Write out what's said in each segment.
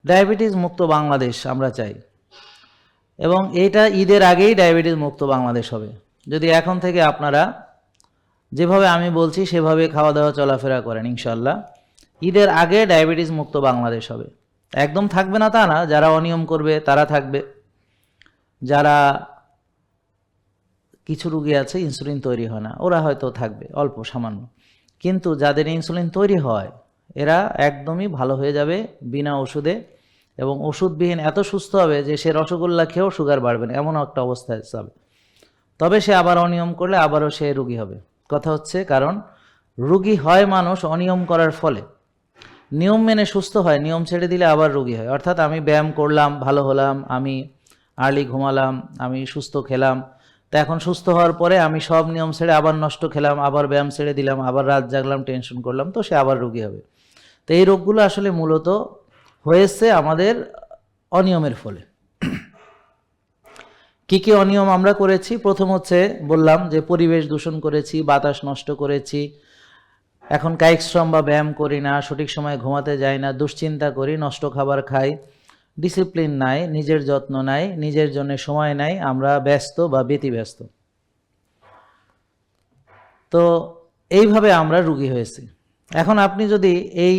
Diabetes মুক্ত বাংলাদেশ আমরা চাই, এবং এটা ঈদের আগেই ডায়াবেটিস মুক্ত বাংলাদেশ হবে যদি এখন থেকে আপনারা যেভাবে আমি বলছি সেভাবে খাওয়া দাওয়া চলাফেরা করেন। ইনশাল্লাহ ঈদের আগে ডায়াবেটিস মুক্ত বাংলাদেশ হবে। একদম থাকবে না তা না, যারা অনিয়ম করবে তারা থাকবে, যারা কিছু রোগী আছে ইনসুলিন তৈরি হয় না ওরা হয়তো থাকবে অল্প সামান্য, কিন্তু যাদের ইনসুলিন তৈরি হয় এরা একদমই ভালো হয়ে যাবে বিনা ওষুধে, এবং ওষুধবিহীন এত সুস্থ হবে যে সে রসগোল্লা খেয়েও সুগার বাড়বে না, এমন একটা অবস্থায় যাবে। তবে সে আবার অনিয়ম করলে আবারও সে রোগী হবে। কথা হচ্ছে কারণ রোগী হয় মানুষ অনিয়ম করার ফলে, নিয়ম মেনে সুস্থ হয়, নিয়ম ছেড়ে দিলে আবার রোগী হয়। অর্থাৎ আমি ব্যায়াম করলাম, ভালো হলাম, আমি আর্লি ঘুমালাম, আমি সুস্থ খেলাম, তা এখন সুস্থ হওয়ার পরে আমি সব নিয়ম ছেড়ে আবার নষ্ট খেলাম, আবার ব্যায়াম ছেড়ে দিলাম, আবার রাত জাগলাম, টেনশন করলাম, তো সে আবার রোগী হবে। তো এই রোগগুলো আসলে মূলত হয়েছে আমাদের অনিয়মের ফলে। কি কি অনিয়ম আমরা করেছি? প্রথম হচ্ছে বললাম যে পরিবেশ দূষণ করেছি, বাতাস নষ্ট করেছি, এখন কায়িক শ্রম বা ব্যায়াম করি না, সঠিক সময়ে ঘুমাতে যাই না, দুশ্চিন্তা করি, নষ্ট খাবার খাই, ডিসিপ্লিন নাই, নিজের যত্ন নাই, নিজের জন্য সময় নাই, আমরা ব্যস্ত বা ব্যতিব্যস্ত। তো এইভাবে আমরা রোগী হয়েছি। এখন আপনি যদি এই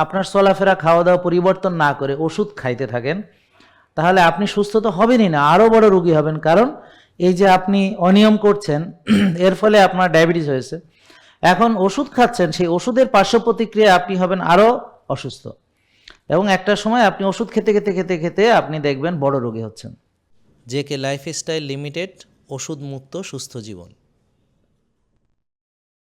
আপনার চলাফেরা খাওয়া দাওয়া পরিবর্তন না করে ওষুধ খাইতে থাকেন তাহলে আপনি সুস্থ তো হবেনই না, আরও বড় রোগী হবেন। কারণ এই যে আপনি অনিয়ম করছেন এর ফলে আপনার ডায়াবেটিস হয়েছে, এখন ওষুধ খাচ্ছেন, সেই ওষুধের পার্শ্ব প্রতিক্রিয়া আপনি হবেন আরও অসুস্থ, এবং একটা সময় আপনি ওষুধ খেতে খেতে খেতে খেতে আপনি দেখবেন বড় রোগী হচ্ছেন। জেকে লাইফস্টাইল লিমিটেড, ওষুধ মুক্ত সুস্থ জীবন।